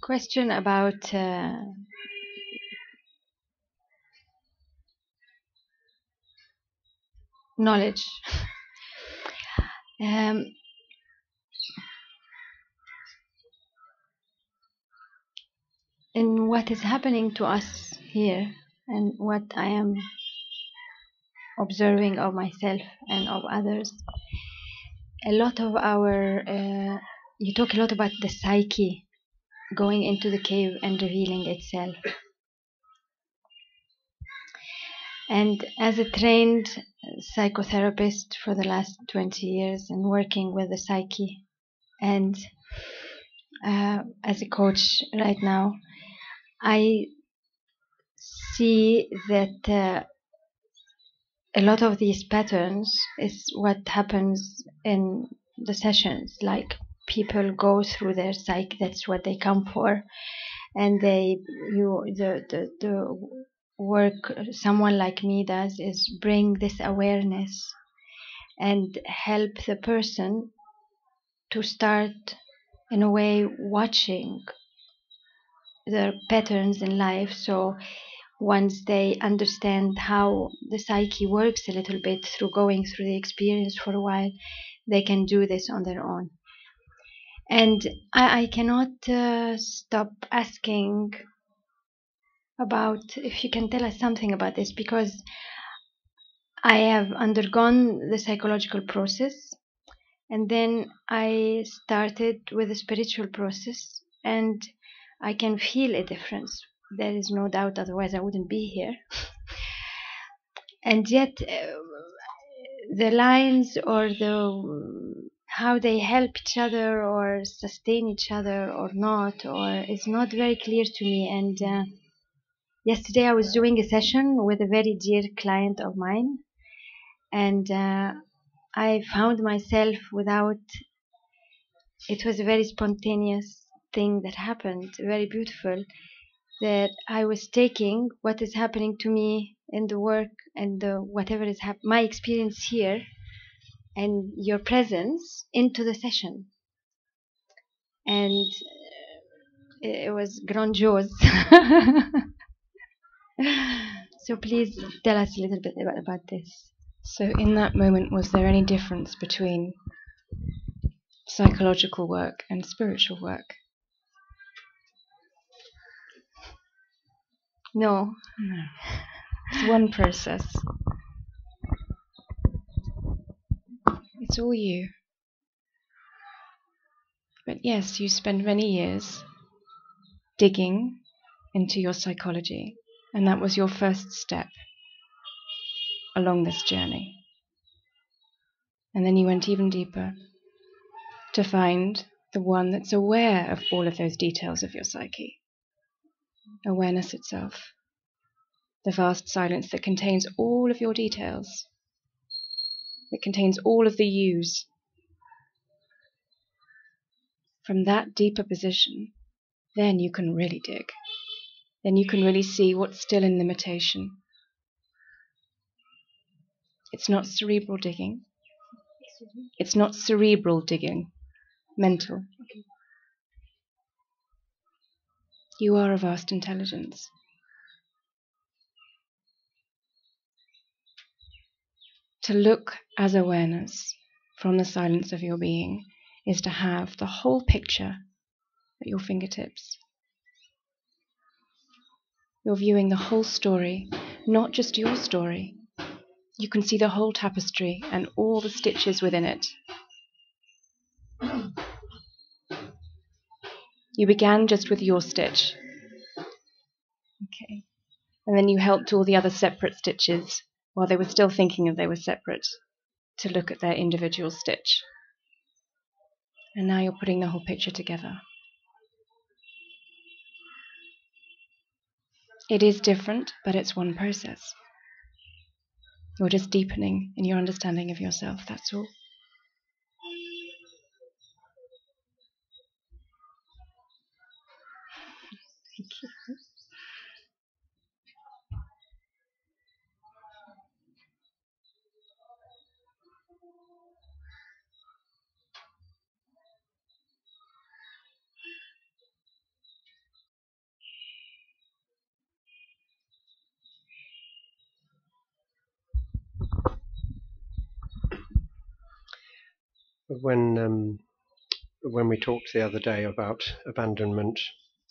question about knowledge. In what is happening to us here and what I am observing of myself and of others, a lot of our, you talk a lot about the psyche going into the cave and revealing itself. And as a trained psychotherapist for the last 20 years and working with the psyche, and as a coach right now, I see that a lot of these patterns is what happens in the sessions. Like, people go through their psyche, that's what they come for, and the work someone like me does is bring this awareness and help the person to start, in a way, watching their patterns in life. So once they understand how the psyche works a little bit through going through the experience for a while, they can do this on their own. And I cannot stop asking about if you can tell us something about this, because I have undergone the psychological process, and then I started with the spiritual process, and I can feel a difference. There is no doubt, otherwise I wouldn't be here. And yet the lines or the how they help each other or sustain each other or not, or is not very clear to me. And yesterday I was doing a session with a very dear client of mine, and I found myself without, it was a very spontaneous thing that happened, very beautiful, that I was taking what is happening to me in the work and whatever is my experience here and your presence into the session. And it was grandiose. So please tell us a little bit about this. So in that moment, was there any difference between psychological work and spiritual work? No. It's one process. It's all you. But yes, you spend many years digging into your psychology, and that was your first step along this journey. And then you went even deeper to find the one that's aware of all of those details of your psyche. Awareness itself. The vast silence that contains all of your details. It contains all of the yous. From that deeper position, then you can really dig. Then you can really see what's still in limitation. It's not cerebral digging. It's not cerebral digging. Mental. Okay. You are a vast intelligence. To look as awareness from the silence of your being is to have the whole picture at your fingertips. You're viewing the whole story, not just your story. You can see the whole tapestry and all the stitches within it. You began just with your stitch. Okay. And then you helped all the other separate stitches, while they were still thinking that they were separate, to look at their individual stitch. And now you're putting the whole picture together. It is different, but it's one process. You're just deepening in your understanding of yourself, that's all. Thank you. when we talked the other day about abandonment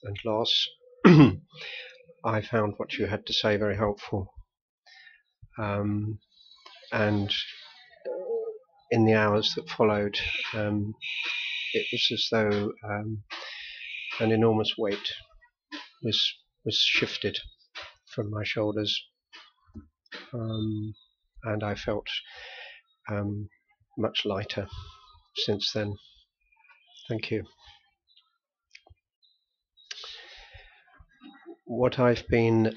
and loss, I found what you had to say very helpful. And in the hours that followed, it was as though an enormous weight was shifted from my shoulders, and I felt much lighter since then. Thank you. What I've been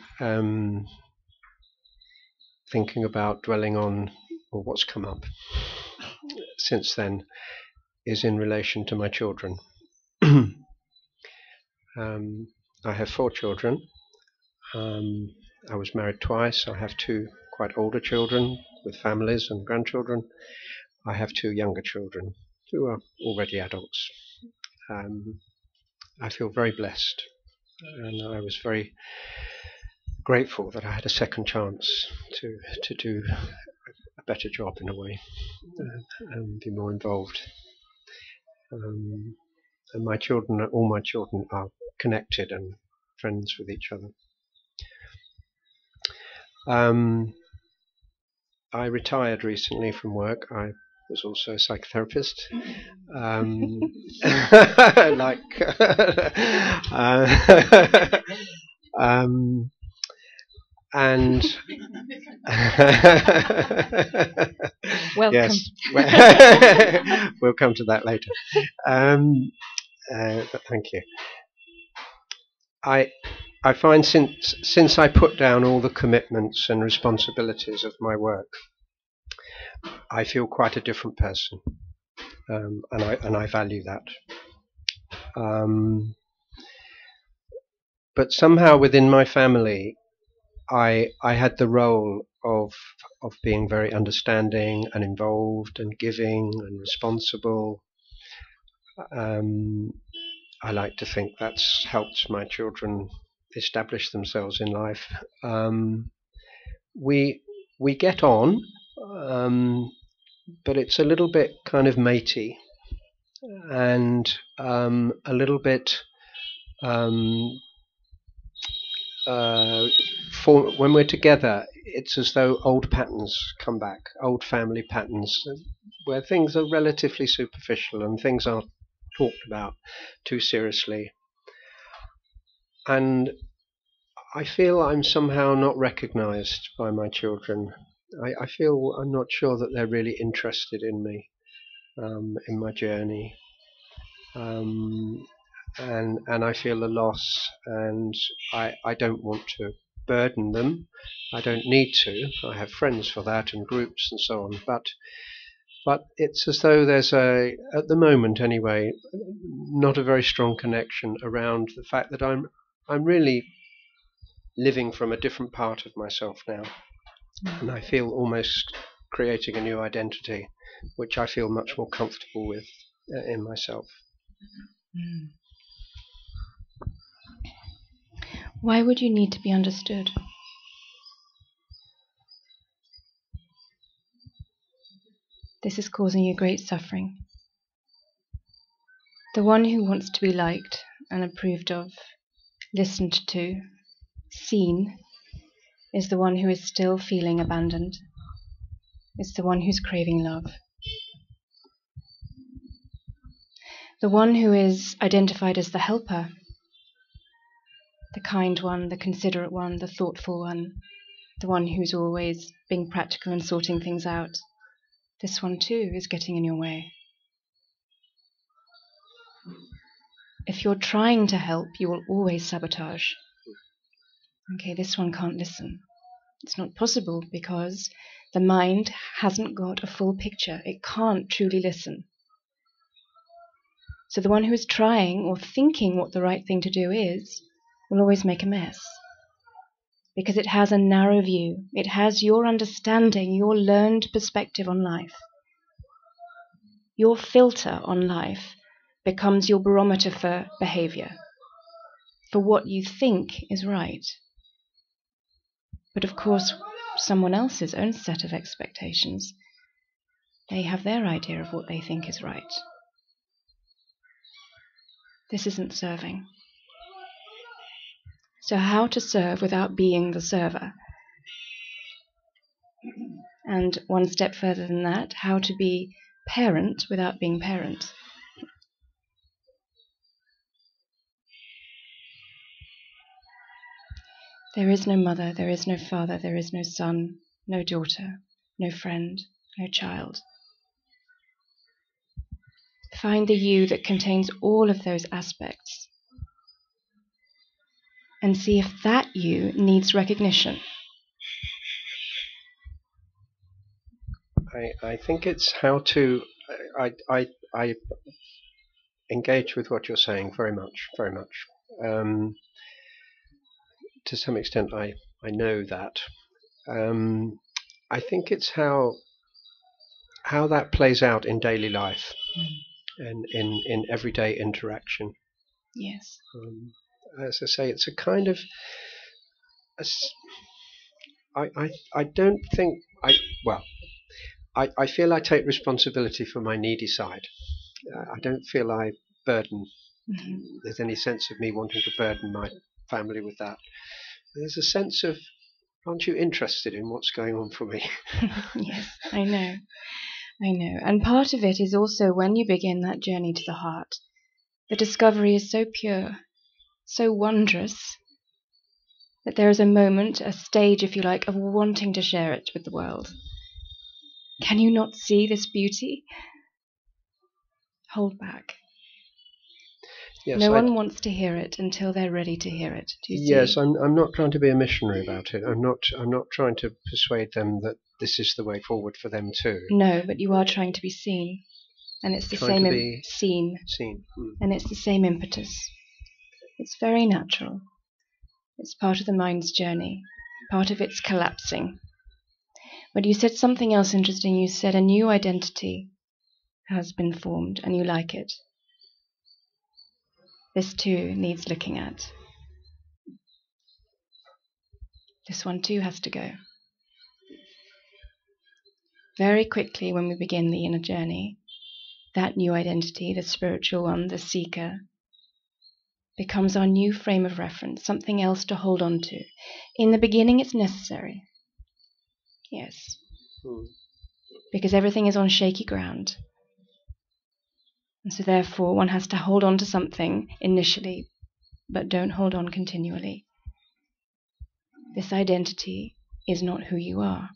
thinking about, dwelling on, or what's come up since then, is in relation to my children. I have 4 children. I was married twice. I have 2 quite older children with families and grandchildren. I have 2 younger children who are already adults. I feel very blessed, and I was very grateful that I had a second chance to do a better job in a way, and be more involved. And my children, all my children, are connected and friends with each other. I retired recently from work. I was also a psychotherapist. And welcome. Yes, we'll come to that later. But thank you. I find since I put down all the commitments and responsibilities of my work, I feel quite a different person, and I value that. But somehow within my family, I had the role of being very understanding and involved and giving and responsible. I like to think that's helped my children establish themselves in life. We get on, but it's a little bit kind of matey, and a little bit when we're together, it's as though old patterns come back, old family patterns, where things are relatively superficial and things aren't talked about too seriously. And I feel I'm somehow not recognized by my children. I feel I'm not sure that they're really interested in me, in my journey. And I feel a loss, and I don't want to burden them. I don't need to. I have friends for that and groups and so on. But it's as though there's at the moment anyway, not a very strong connection around the fact that I'm really living from a different part of myself now, and I feel almost creating a new identity, which I feel much more comfortable with in myself. Why would you need to be understood? This is causing you great suffering. The one who wants to be liked and approved of, listened to, seen, is the one who is still feeling abandoned. It's the one who's craving love. The one who is identified as the helper, the kind one, the considerate one, the thoughtful one, the one who's always being practical and sorting things out. This one too is getting in your way. If you're trying to help, you will always sabotage. Okay, this one can't listen. It's not possible because the mind hasn't got a full picture. It can't truly listen. So the one who is trying or thinking what the right thing to do is will always make a mess. Because it has a narrow view. It has your understanding, your learned perspective on life. Your filter on life becomes your barometer for behavior, for what you think is right. But of course, someone else's own set of expectations They have their idea of what they think is right. This isn't serving. So how to serve without being the server? And one step further than that, how to be parent without being parent. There is no mother, there is no father, there is no son, no daughter, no friend, no child. Find the you that contains all of those aspects and see if that you needs recognition. I think it's how to. I engage with what you're saying very much, very much. To some extent, I know that. I think it's how that plays out in daily life and in everyday interaction. Yes. As I say, it's a kind of. I don't think I feel I take responsibility for my needy side. I don't feel I burden. There's any sense of me wanting to burden my family with that. There's a sense of, aren't you interested in what's going on for me? Yes, I know. And part of it is also when you begin that journey to the heart, the discovery is so pure, so wondrous, that there is a moment, a stage, if you like, of wanting to share it with the world. Can you not see this beauty? Hold back. Yes, no one wants to hear it until they're ready to hear it. Do you see? Yes, I'm not trying to be a missionary about it. I'm not trying to persuade them that this is the way forward for them too. No, but you are trying to be seen, and it's the Trying same to be seen, and it's the same impetus. It's very natural. It's part of the mind's journey, part of its collapsing. But you said something else interesting. You said a new identity has been formed, and you like it. This too needs looking at. This one too has to go. Very quickly when we begin the inner journey, that new identity, the spiritual one, the seeker, becomes our new frame of reference, something else to hold on to. In the beginning it's necessary. Yes. Because everything is on shaky ground. And so therefore one has to hold on to something initially, but don't hold on continually. This identity is not who you are.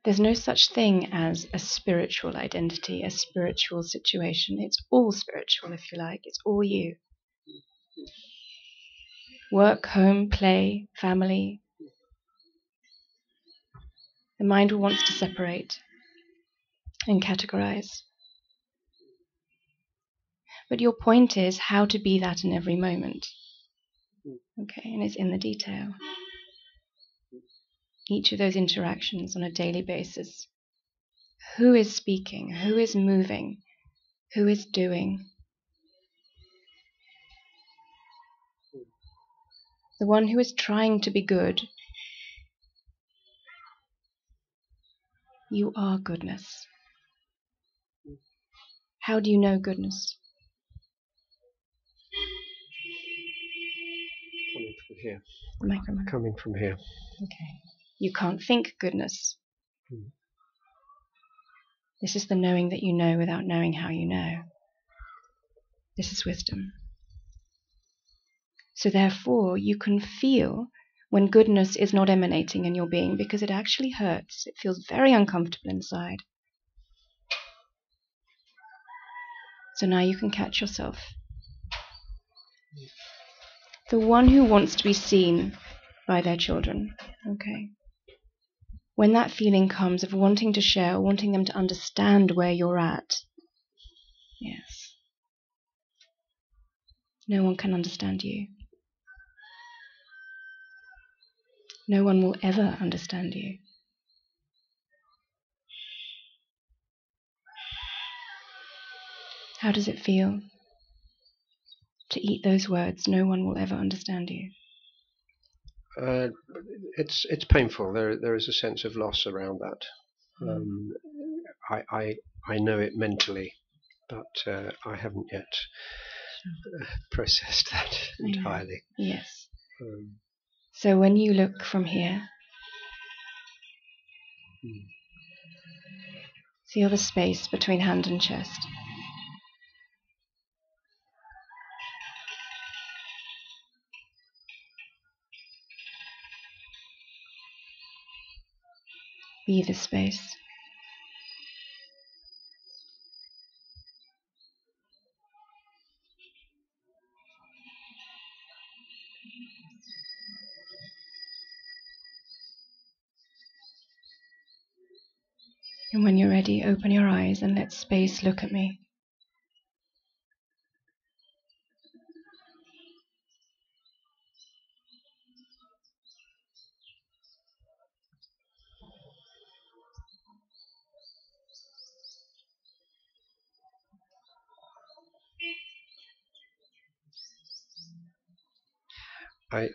There's no such thing as a spiritual identity, a spiritual situation. It's all spiritual, if you like. It's all you. Work, home, play, family. The mind wants to separate and categorize. But your point is how to be that in every moment. Okay, and it's in the detail. Each of those interactions on a daily basis. Who is speaking? Who is moving? Who is doing? The one who is trying to be good. You are goodness. How do you know goodness? Coming from here. The microphone. Coming from here. Okay. You can't think goodness. This is the knowing that you know without knowing how you know. This is wisdom. So therefore, you can feel when goodness is not emanating in your being because it actually hurts. It feels very uncomfortable inside. So now you can catch yourself. The one who wants to be seen by their children, okay? When that feeling comes of wanting to share, wanting them to understand where you're at, yes, no one can understand you. No one will ever understand you. How does it feel to eat those words? No one will ever understand you. It's painful. There is a sense of loss around that. I know it mentally, but I haven't yet processed that entirely. Yes. So when you look from here, feel the space between hand and chest. Be the space. And when you're ready, open your eyes and let space look at me.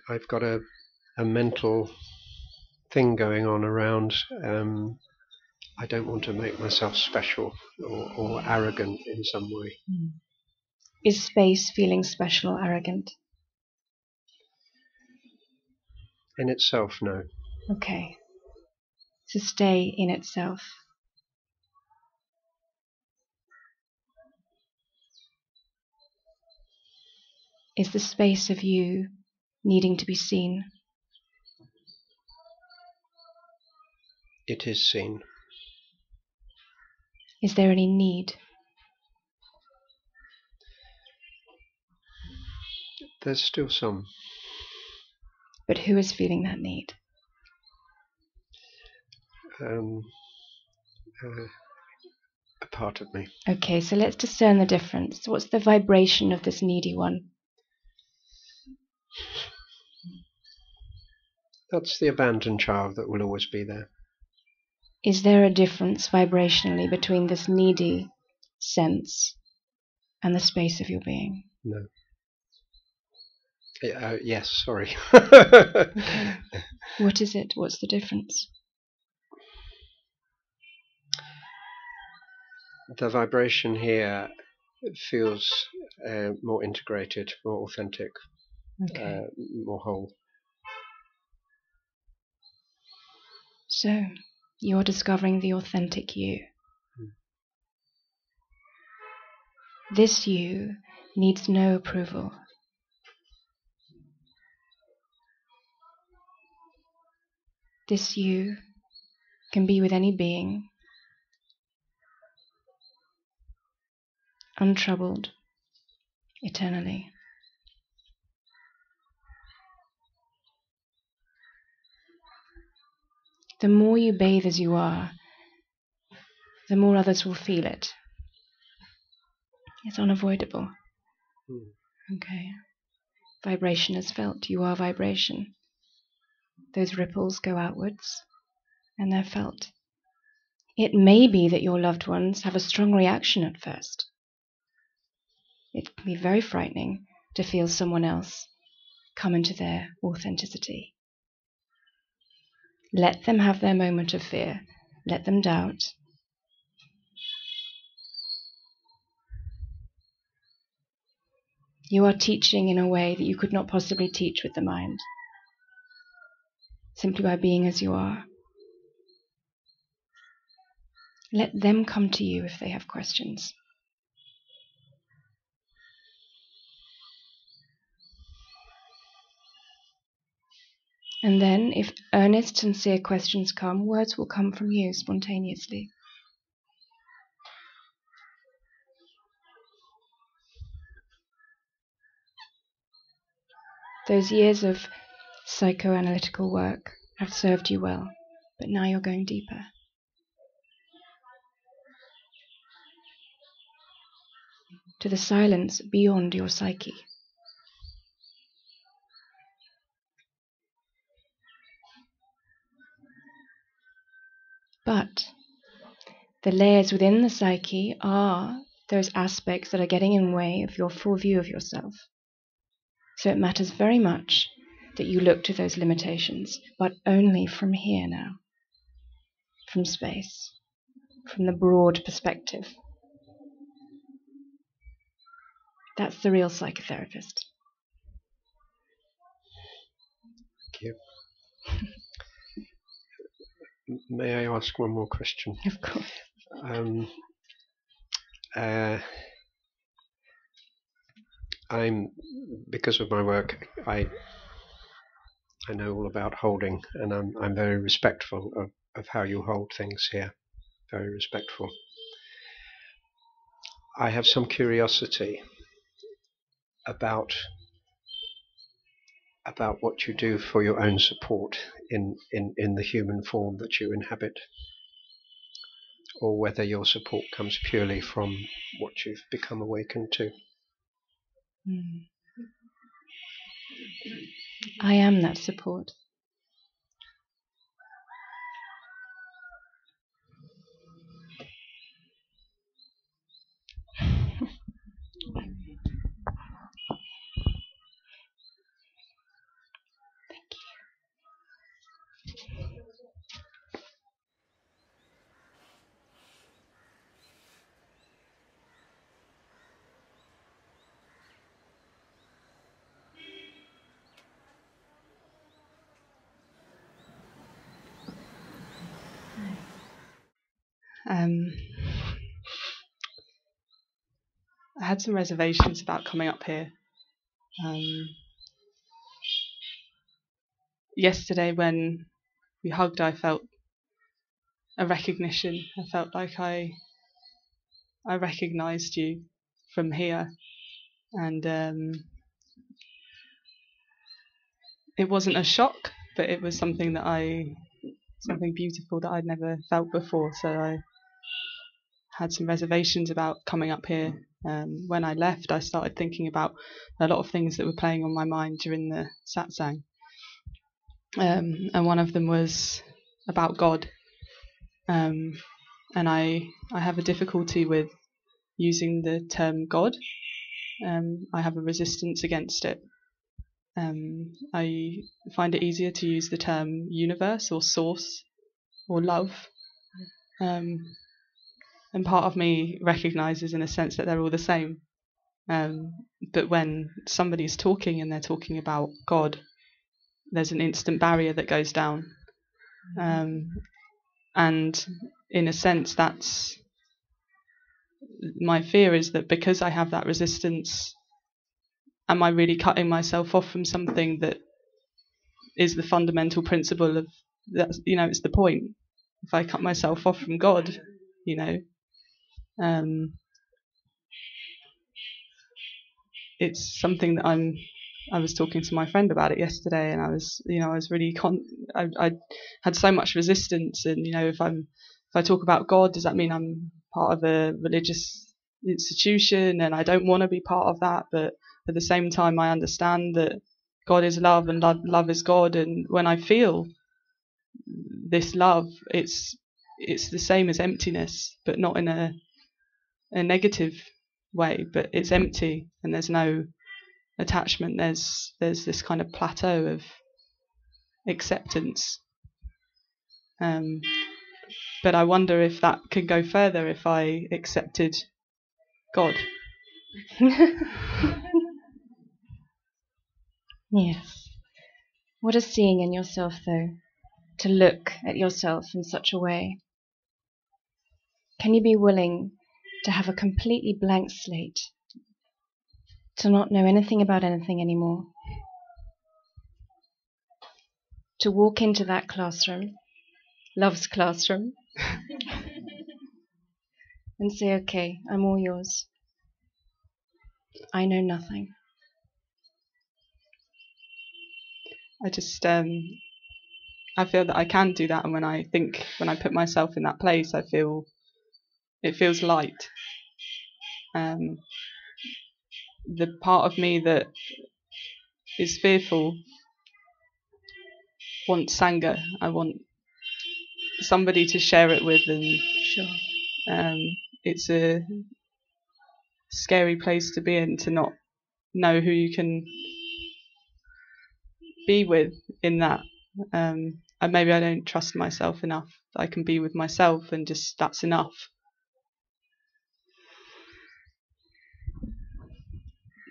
I've got a mental thing going on around I don't want to make myself special or arrogant in some way. Is space feeling special or arrogant? In itself, no. Okay. So stay in itself. Is the space of you needing to be seen? It is seen. Is there any need? There's still some. But who is feeling that need? A part of me. Okay, so let's discern the difference. What's the vibration of this needy one? That's the abandoned child that will always be there. Is there a difference vibrationally between this needy sense and the space of your being? No. Yes, sorry. Okay. What is it? What's the difference? The vibration here feels more integrated, more authentic, Okay. more whole. So, you're discovering the authentic you. This you needs no approval. This you can be with any being, untroubled, eternally. The more you bathe as you are, the more others will feel it. It's unavoidable. Okay. Vibration is felt. You are vibration. Those ripples go outwards, and they're felt. It may be that your loved ones have a strong reaction at first. It can be very frightening to feel someone else come into their authenticity. Let them have their moment of fear. Let them doubt. You are teaching in a way that you could not possibly teach with the mind, simply by being as you are. Let them come to you if they have questions. And then, if earnest, sincere questions come, words will come from you spontaneously. Those years of psychoanalytical work have served you well, but now you're going deeper. To the silence beyond your psyche. But the layers within the psyche are those aspects that are getting in the way of your full view of yourself. So it matters very much that you look to those limitations, but only from here now, from space, from the broad perspective. That's the real psychotherapist. Thank you. May I ask one more question? Of course. Because of my work, I know all about holding, and I'm very respectful of how you hold things here. Very respectful. I have some curiosity about what you do for your own support in the human form that you inhabit, or whether your support comes purely from what you've become awakened to. I am that support. I had some reservations about coming up here. Yesterday when we hugged, I felt a recognition. I felt like I recognized you from here, and it wasn't a shock, but it was something beautiful that I'd never felt before. So I had some reservations about coming up here. When I left, I started thinking about a lot of things that were playing on my mind during the Satsang. And one of them was about God. And I have a difficulty with using the term God. I have a resistance against it. I find it easier to use the term universe or source or love. And part of me recognizes in a sense that they're all the same. But when somebody's talking and they're talking about God, there's an instant barrier that goes down. And in a sense, that's my fear, is that because I have that resistance, am I really cutting myself off from something that is the fundamental principle of that? It's the point. If I cut myself off from God, it's something that I was talking to my friend about it yesterday, and I was really I had so much resistance. And if I talk about God, does that mean I'm part of a religious institution and I don't want to be part of that? But at the same time, I understand that God is love, and love is God. And when I feel this love, it's the same as emptiness, but not in a negative way. But it's empty, and there's no attachment. There's this kind of plateau of acceptance. But I wonder if that could go further if I accepted God. Yes. What is seeing in yourself, though, to look at yourself in such a way? Can you be willing to have a completely blank slate, to not know anything about anything anymore? To walk into that classroom, love's classroom, and say, okay, I'm all yours. I know nothing. I just I feel that I can do that, and when I put myself in that place, I feel it feels light. The part of me that is fearful wants Sangha. I want somebody to share it with, and it's a scary place to be in, to not know who you can be with in that. And maybe I don't trust myself enough that I can be with myself, and just that's enough.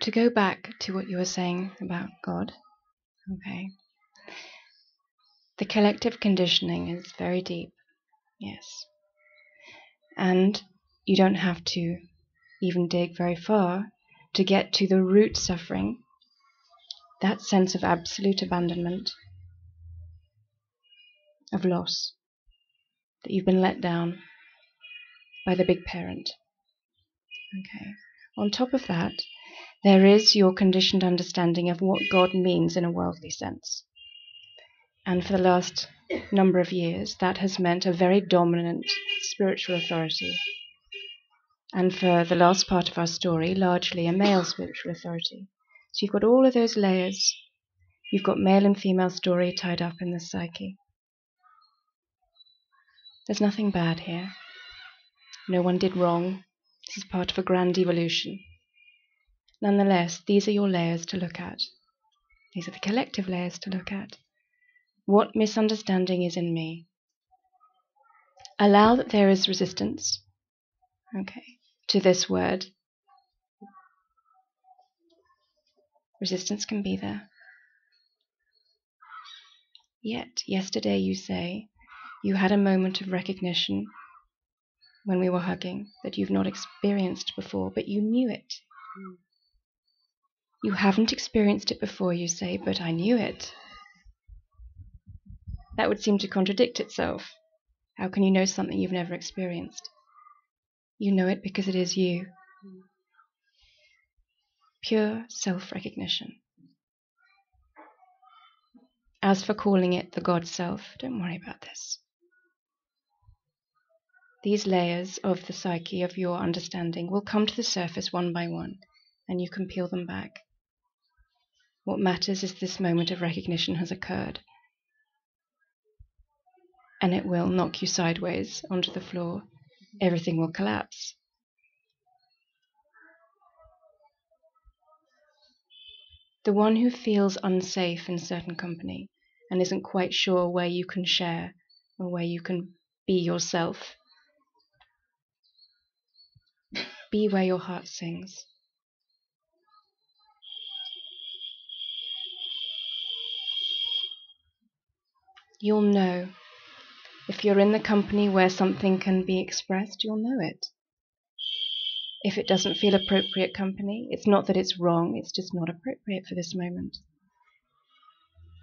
To go back to what you were saying about God, okay. The collective conditioning is very deep, yes. And you don't have to even dig very far to get to the root suffering, that sense of absolute abandonment, of loss, that you've been let down by the big parent. Okay. On top of that, there is your conditioned understanding of what God means in a worldly sense. And for the last number of years, that has meant a very dominant spiritual authority. And for the last part of our story, largely a male spiritual authority. So you've got all of those layers. You've got male and female story tied up in the psyche. There's nothing bad here. No one did wrong. This is part of a grand evolution. Nonetheless, these are your layers to look at. These are the collective layers to look at. What misunderstanding is in me? Allow that there is resistance, okay, to this word. Resistance can be there. Yet, yesterday you say, you had a moment of recognition when we were hugging that you've not experienced before, but you knew it. You haven't experienced it before, you say, but I knew it. That would seem to contradict itself. How can you know something you've never experienced? You know it because it is you. Pure self-recognition. As for calling it the God Self, don't worry about this. These layers of the psyche, of your understanding, will come to the surface one by one, and you can peel them back. What matters is this moment of recognition has occurred. And it will knock you sideways onto the floor. Everything will collapse. The one who feels unsafe in certain company and isn't quite sure where you can share or where you can be yourself, be where your heart sings. You'll know. If you're in the company where something can be expressed, you'll know it. If it doesn't feel appropriate company, it's not that it's wrong, it's just not appropriate for this moment.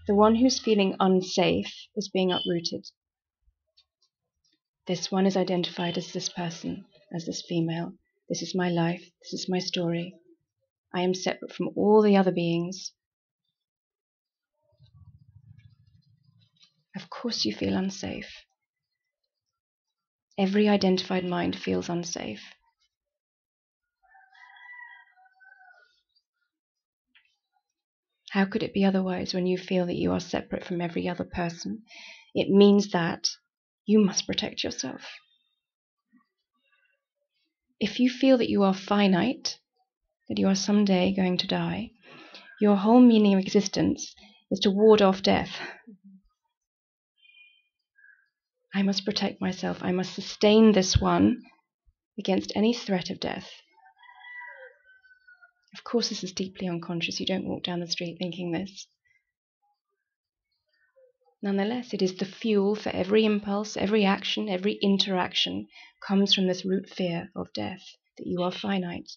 The one who's feeling unsafe is being uprooted. This one is identified as this person, as this female. This is my life, this is my story. I am separate from all the other beings. Of course you feel unsafe. Every identified mind feels unsafe. How could it be otherwise when you feel that you are separate from every other person? It means that you must protect yourself. If you feel that you are finite, that you are someday going to die, your whole meaning of existence is to ward off death. I must protect myself. I must sustain this one against any threat of death. Of course, this is deeply unconscious. You don't walk down the street thinking this. Nonetheless, it is the fuel for every impulse, every action, every interaction comes from this root fear of death, that you are finite.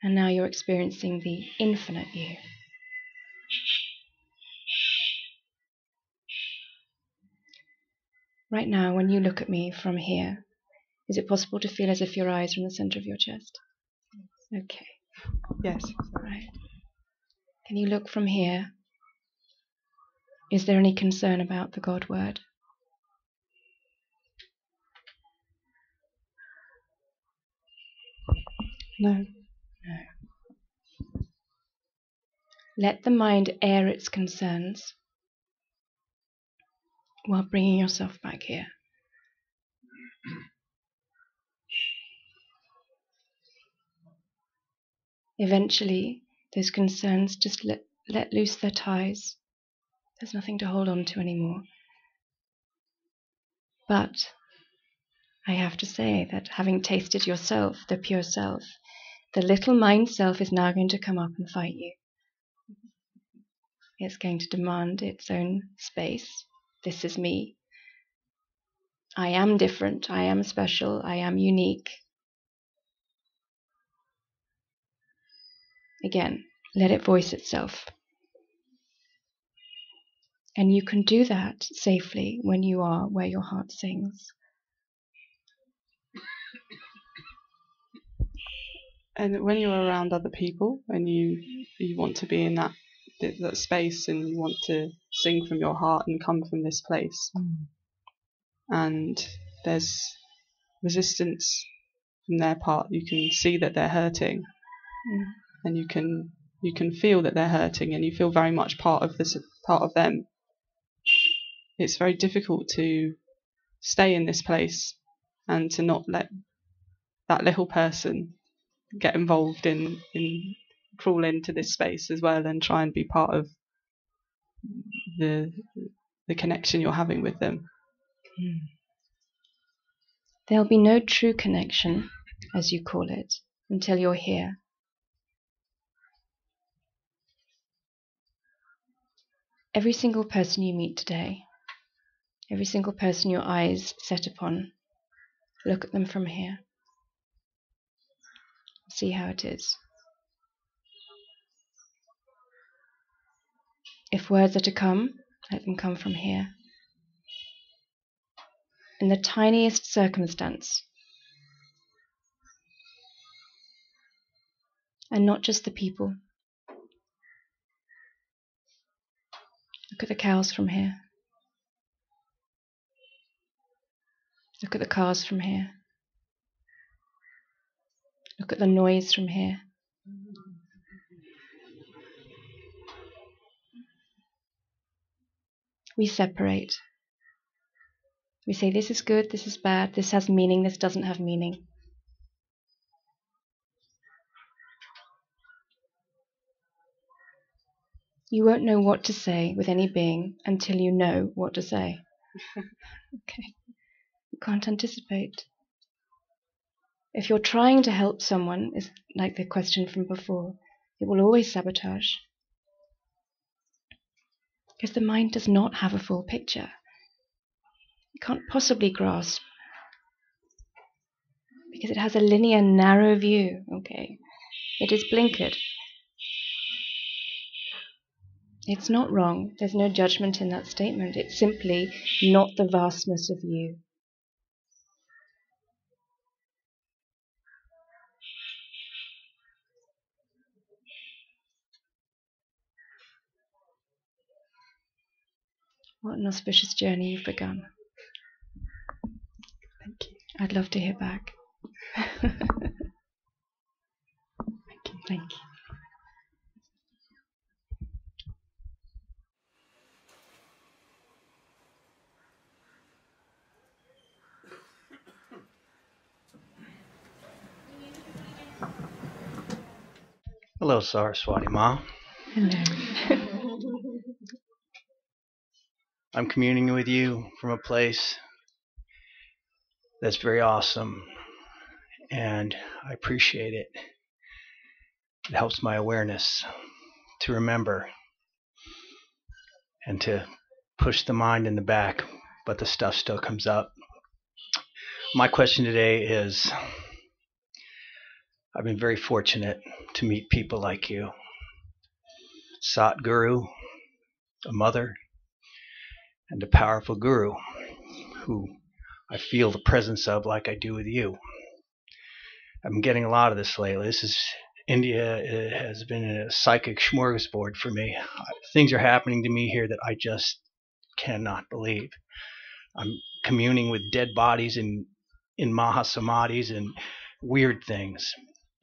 And now you're experiencing the infinite you. Right now, when you look at me from here, is it possible to feel as if your eyes are in the center of your chest? Okay. Yes. Right. Can you look from here? Is there any concern about the God word? No. No. Let the mind air its concerns while bringing yourself back here. Eventually, those concerns just let loose their ties. There's nothing to hold on to anymore. But I have to say that having tasted yourself, the pure self, the little mind self is now going to come up and fight you. It's going to demand its own space. This is me. I am different. I am special. I am unique. Again, let it voice itself. And you can do that safely when you are where your heart sings. And when you're around other people and you want to be in that space and you want to sing from your heart and come from this place, and there's resistance from their part, you can see that they're hurting, and you can feel that they're hurting, and you feel very much part of them. It's very difficult to stay in this place and to not let that little person get involved in crawl into this space as well and try and be part of the connection you're having with them. There'll be no true connection, as you call it, until you're here. Every single person you meet today, every single person your eyes set upon, look at them from here. See how it is. If words are to come, let them come from here. In the tiniest circumstance. And not just the people. Look at the cows from here. Look at the cars from here. Look at the noise from here. We separate. We say this is good, this is bad, this has meaning, this doesn't have meaning. You won't know what to say with any being until you know what to say. Okay. You can't anticipate. If you're trying to help someone, is like the question from before, it will always sabotage. Because the mind does not have a full picture. It can't possibly grasp. Because it has a linear, narrow view. Okay. It is blinkered. It's not wrong. There's no judgment in that statement. It's simply not the vastness of you. What an auspicious journey you've begun. Thank you. I'd love to hear back. Thank you. Thank you. Hello, Saraswathi Ma. Hello. I'm communing with you from a place that's very awesome, and I appreciate it. It helps my awareness to remember and to push the mind in the back, but the stuff still comes up. My question today is, I've been very fortunate to meet people like you. Satguru, a mother, and a powerful guru who I feel the presence of like I do with you. I've been getting a lot of this lately. India has been a psychic smorgasbord for me. Things are happening to me here that I just cannot believe. I'm communing with dead bodies in Mahasamadhis and weird things.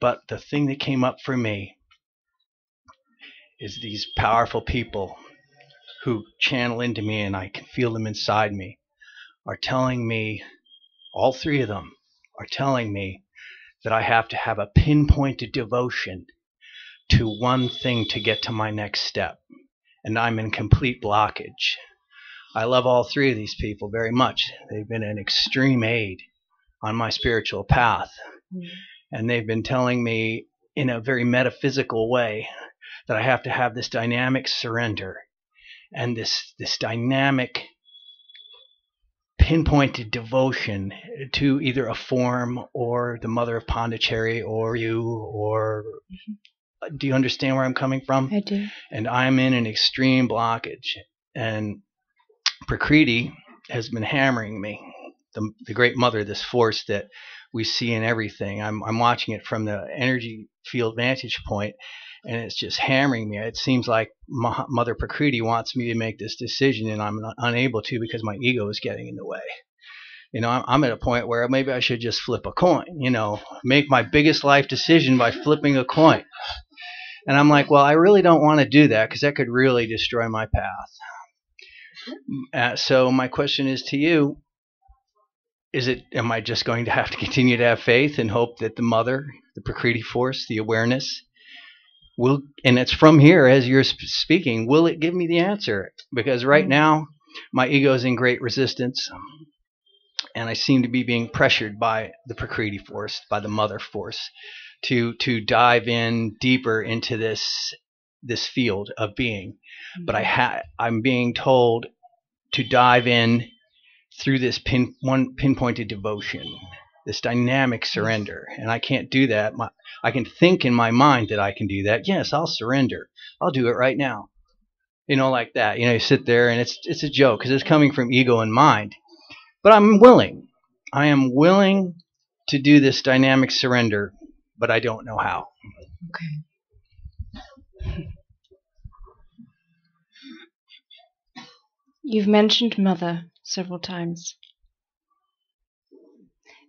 But the thing that came up for me is these powerful people who channel into me, and I can feel them inside me, are telling me, all three of them are telling me, that I have to have a pinpointed devotion to one thing to get to my next step. And I'm in complete blockage. I love all three of these people very much. They've been an extreme aid on my spiritual path. And they've been telling me in a very metaphysical way that I have to have this dynamic surrender and this dynamic pinpointed devotion to either a form or the Mother of Pondicherry or you, or do you understand where I'm coming from? I do. And I'm in an extreme blockage, and Prakriti has been hammering me, the Great Mother, this force that we see in everything. I'm watching it from the energy field vantage point, and it's just hammering me. It seems like Mother Prakriti wants me to make this decision, and I'm unable to because my ego is getting in the way. You know, I'm at a point where maybe I should just flip a coin, you know, make my biggest life decision by flipping a coin. And I'm like, well, I really don't want to do that because that could really destroy my path. So my question is to you, am I just going to have to continue to have faith and hope that the Mother, the Prakriti force, the awareness will, and it's from here as you're speaking, will it give me the answer? Because right now my ego is in great resistance, and I seem to be being pressured by the Prakriti force, by the Mother force, to dive in deeper into this field of being. But I'm being told to dive in through this pinpointed devotion, this dynamic surrender. And I can't do that. I can think in my mind that I can do that. Yes, I'll surrender. I'll do it right now. You know, like that. You know, you sit there and it's a joke because it's coming from ego and mind. But I'm willing. I am willing to do this dynamic surrender, but I don't know how. Okay. You've mentioned Mother several times.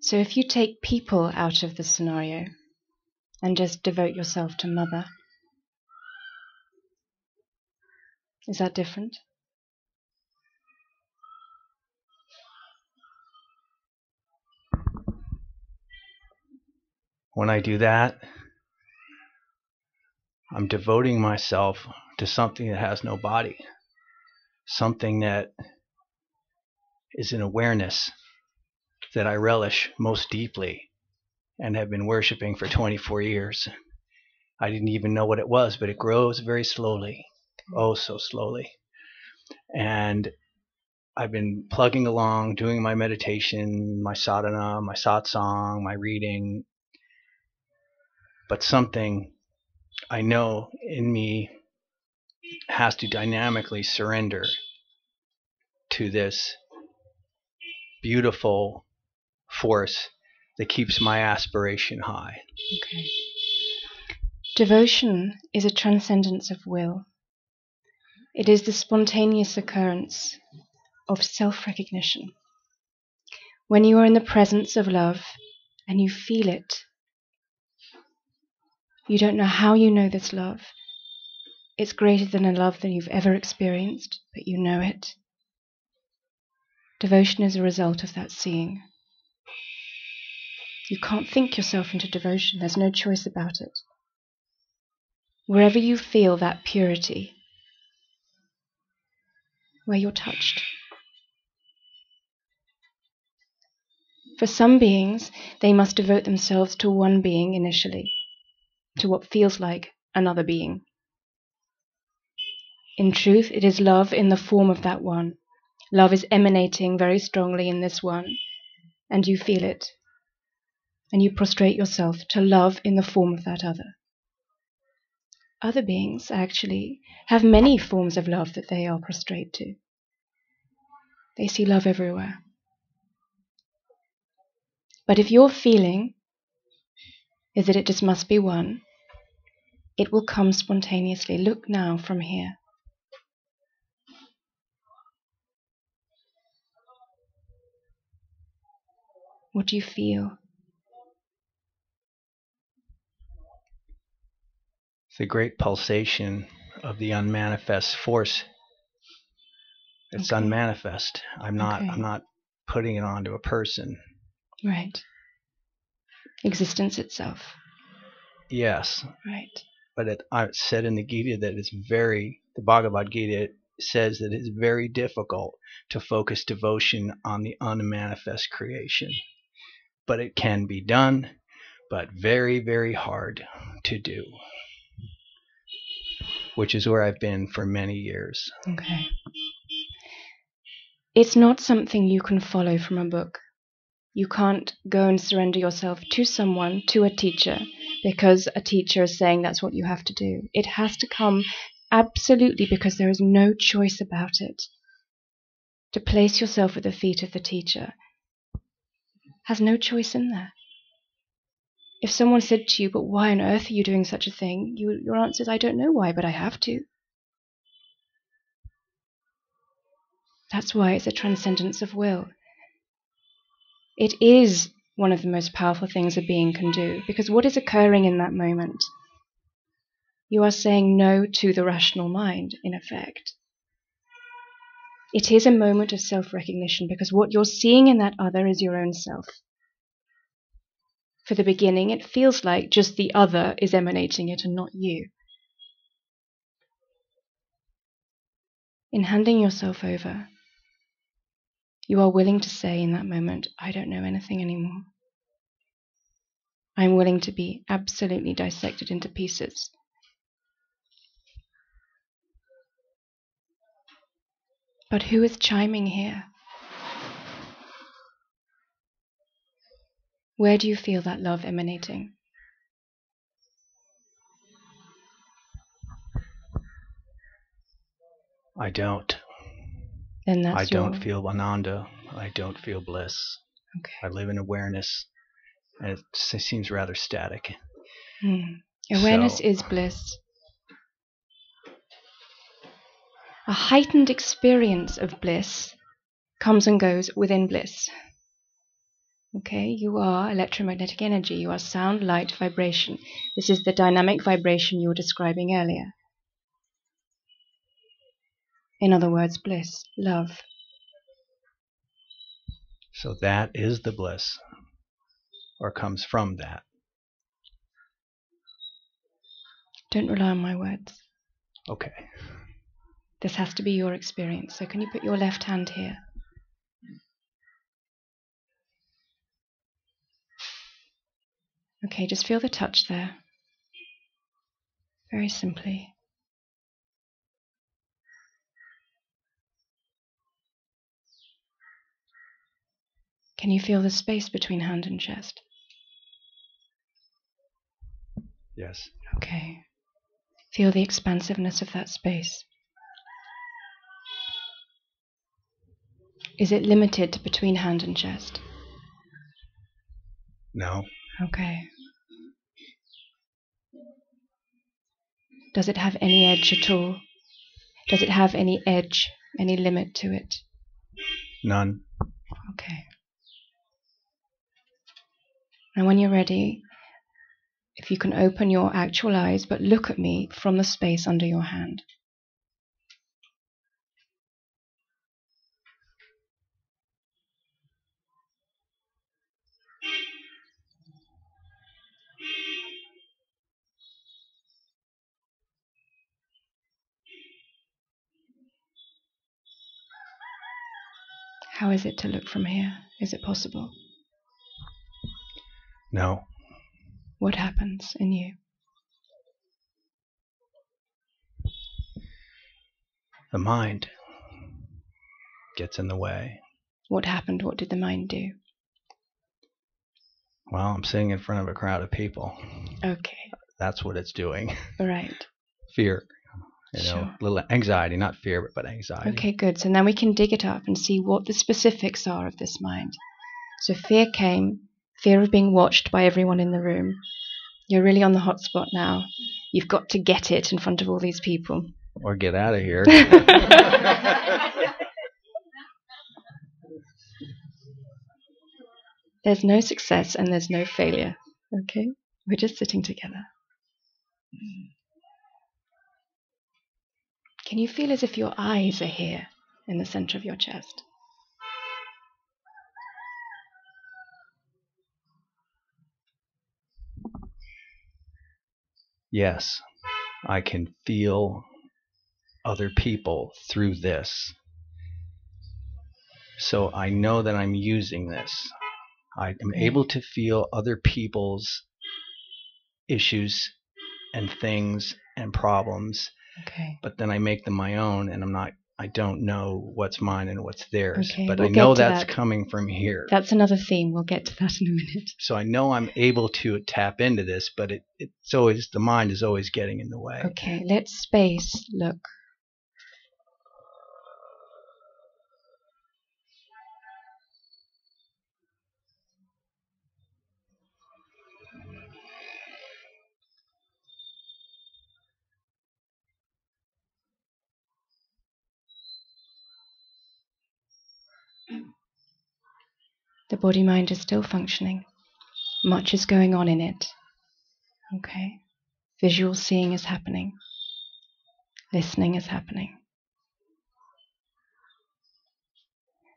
So if you take people out of the scenario and just devote yourself to Mother, is that different? When I do that, I'm devoting myself to something that has no body, something that is an awareness that I relish most deeply and have been worshiping for 24 years. I didn't even know what it was, but it grows very slowly, oh so slowly. And I've been plugging along, doing my meditation, my sadhana, my satsang, my reading, but something I know in me has to dynamically surrender to this beautiful force that keeps my aspiration high. Okay. Devotion is a transcendence of will. It is the spontaneous occurrence of self-recognition. When you are in the presence of love and you feel it, you don't know how you know this love. It's greater than a love that you've ever experienced, but you know it. Devotion is a result of that seeing. You can't think yourself into devotion. There's no choice about it. Wherever you feel that purity, where you're touched. For some beings, they must devote themselves to one being initially, to what feels like another being. In truth, it is love in the form of that one. Love is emanating very strongly in this one, and you feel it. And you prostrate yourself to love in the form of that other. Other beings actually have many forms of love that they are prostrate to. They see love everywhere. But if your feeling is that it just must be one, it will come spontaneously. Look now from here. What do you feel? The great pulsation of the unmanifest force. It's Okay. unmanifest. I'm not putting it onto a person. Right. Existence itself. Yes. Right. but I've said in the Gita that the Bhagavad Gita says that it's very difficult to focus devotion on the unmanifest creation. But it can be done, but very, very hard to do, which is where I've been for many years. Okay. It's not something you can follow from a book. You can't go and surrender yourself to someone, to a teacher, because a teacher is saying that's what you have to do. It has to come absolutely because there is no choice about it. To place yourself at the feet of the teacher has no choice in there. If someone said to you, but why on earth are you doing such a thing? Your answer is, I don't know why, but I have to. That's why it's a transcendence of will. It is one of the most powerful things a being can do, because what is occurring in that moment? You are saying no to the rational mind, in effect. It is a moment of self-recognition, because what you're seeing in that other is your own self. For the beginning, it feels like just the other is emanating it and not you. In handing yourself over, you are willing to say in that moment, I don't know anything anymore. I'm willing to be absolutely dissected into pieces. But who is chiming here? Where do you feel that love emanating? I don't. Then that's I don't feel Ananda. I don't feel bliss. Okay. I live in awareness, and it seems rather static. Awareness So, is bliss. A heightened experience of bliss comes and goes within bliss. Okay, you are electromagnetic energy. You are sound, light, vibration. This is the dynamic vibration you were describing earlier. In other words, bliss, love. So that is the bliss, or comes from that. Don't rely on my words. Okay. This has to be your experience. So can you put your left hand here? Okay, just feel the touch there. Very simply. Can you feel the space between hand and chest? Yes. Okay. Feel the expansiveness of that space. Is it limited to between hand and chest? No. Okay. Does it have any edge at all? Does it have any edge, any limit to it? None. Okay. And when you're ready, if you can open your actual eyes, but look at me from the space under your hand. How is it to look from here? Is it possible? No. What happens in you? The mind gets in the way. What happened? What did the mind do? Well, I'm sitting in front of a crowd of people. Okay. That's what it's doing. Right. Fear. Sure. Little anxiety, not fear, but anxiety. Okay, good. So now we can dig it up and see what the specifics are of this mind. So fear came, fear of being watched by everyone in the room. You're really on the hot spot now. You've got to get it in front of all these people. Or get out of here. There's no success and there's no failure. Okay? We're just sitting together. Can you feel as if your eyes are here in the center of your chest? Yes. I can feel other people through this. So I know that I'm using this. I am able to feel other people's issues and things and problems, but then I make them my own, and I don't know what's mine and what's theirs. But I know that's coming from here. That's another theme. We'll get to that in a minute. So I know I'm able to tap into this, but it's always, the mind is always getting in the way. Okay, let's space look. The body-mind is still functioning. Much is going on in it. Okay. Visual seeing is happening. Listening is happening.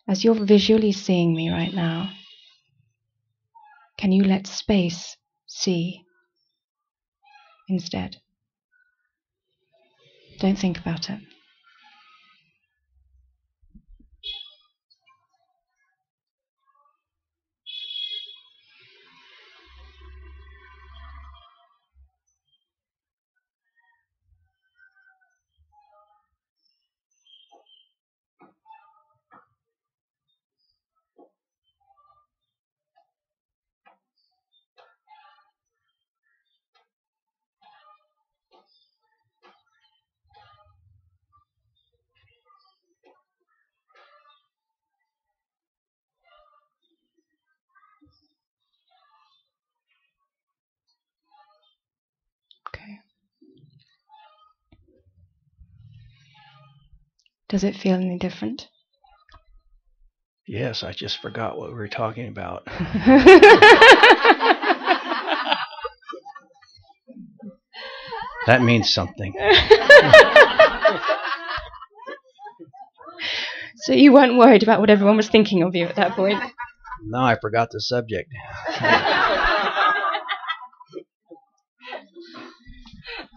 As you're visually seeing me right now, can you let space see instead? Don't think about it. Okay. Does it feel any different? Yes, I just forgot what we were talking about. That means something. So you weren't worried about what everyone was thinking of you at that point? No, I forgot the subject.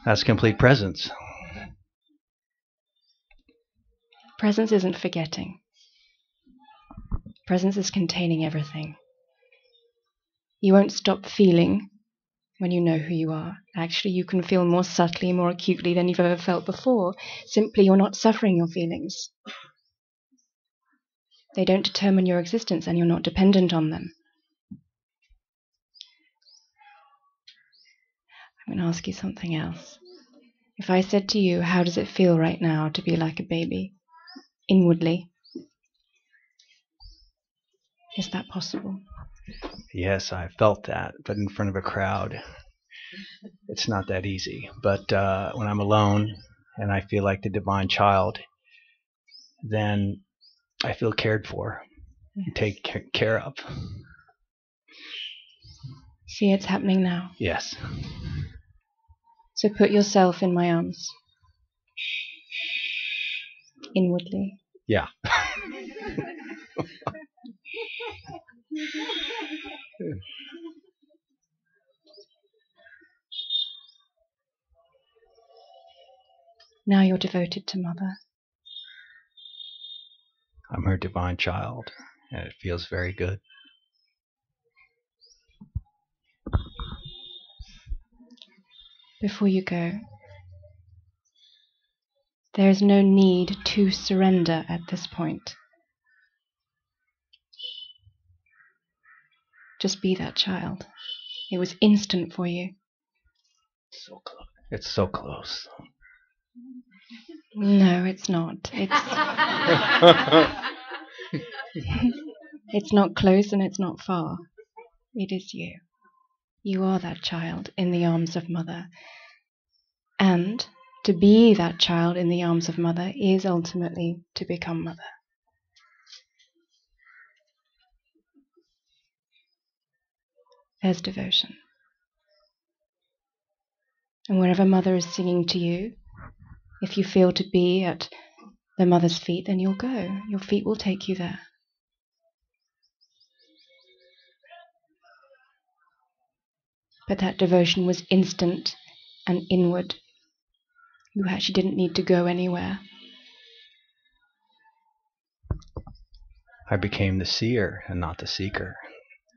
That's complete presence. Presence isn't forgetting. Presence is containing everything. You won't stop feeling when you know who you are. Actually, you can feel more subtly, more acutely than you've ever felt before. Simply, you're not suffering your feelings. They don't determine your existence, and you're not dependent on them. I'm going to ask you something else. If I said to you, how does it feel right now to be like a baby, inwardly? Is that possible? Yes, I felt that, but in front of a crowd, it's not that easy. But when I'm alone and I feel like the divine child, then I feel cared for and taken care of. See, it's happening now. Yes. So put yourself in my arms. Inwardly. Yeah. Now you're devoted to Mother. I'm her divine child, and it feels very good. Before you go, there is no need to surrender at this point. Just be that child. It was instant for you. So close. It's so close. No, it's not. It's not close and it's not far. It is you. You are that child in the arms of Mother. And to be that child in the arms of Mother is ultimately to become Mother. There's devotion. And wherever Mother is singing to you, if you feel to be at the Mother's feet, then you'll go. Your feet will take you there. But that devotion was instant and inward You actually didn't need to go anywhere. I became the seer and not the seeker.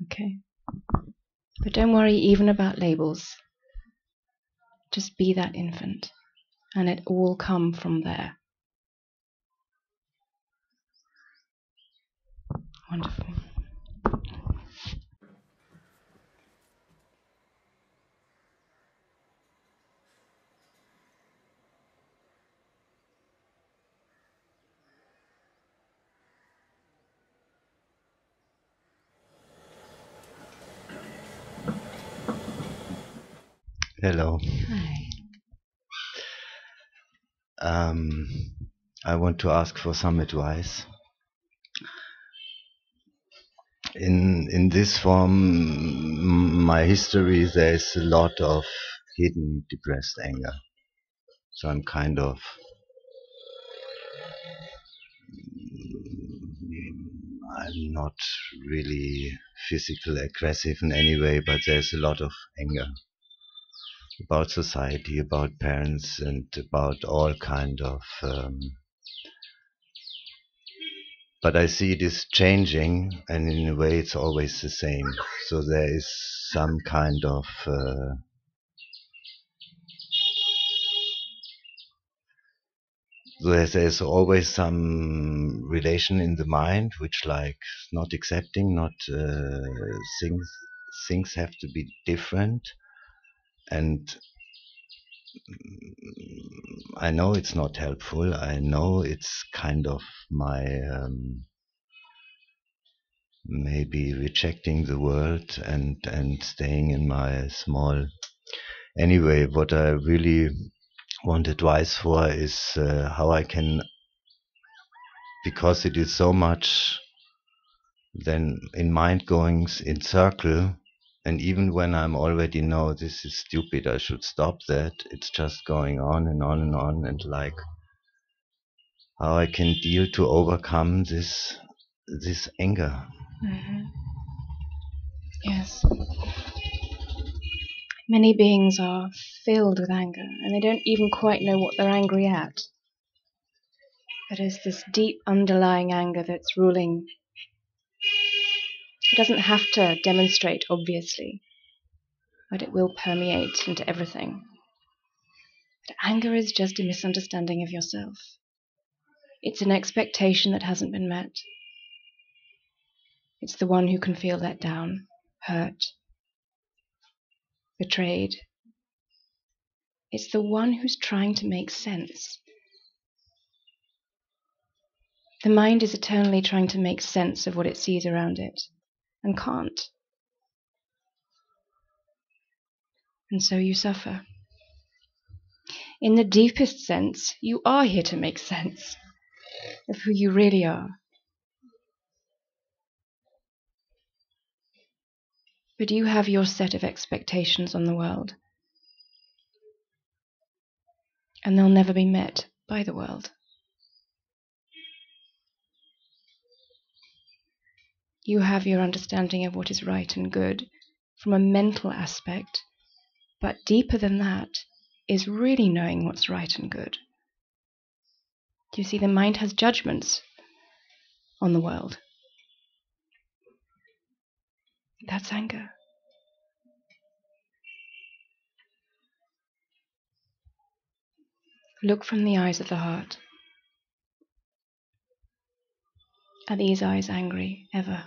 Okay. But don't worry even about labels. Just be that infant, and it all come from there. Wonderful. Hello. Hi. I want to ask for some advice. In this form, my history, there's a lot of hidden depressed anger. So I'm kind of I'm not really physical aggressive in any way, but there's a lot of anger about society, about parents, and about all kind of. But I see it is changing, and in a way, it's always the same. So there is some kind of. There's always some relation in the mind, which like not accepting, not things have to be different, and I know it's not helpful. I know it's kind of my maybe rejecting the world and staying in my small. Anyway, what I really want advice for is how I can, because it is so much then in mind goings in circle, and even when I'm already know this is stupid, I should stop that, it's just going on and on and on, and like how I can deal to overcome this anger. Mm-hmm. Yes. Many beings are filled with anger, and they don't even quite know what they're angry at. But it's this deep underlying anger that's ruling. It doesn't have to demonstrate, obviously, but it will permeate into everything. But anger is just a misunderstanding of yourself. It's an expectation that hasn't been met. It's the one who can feel let down, hurt, betrayed. It's the one who's trying to make sense. The mind is eternally trying to make sense of what it sees around it, and can't. And so you suffer. In the deepest sense, you are here to make sense of who you really are. But you have your set of expectations on the world, and they'll never be met by the world. You have your understanding of what is right and good from a mental aspect, but deeper than that is really knowing what's right and good. You see, the mind has judgments on the world. That's anger. Look from the eyes of the heart. Are these eyes angry ever?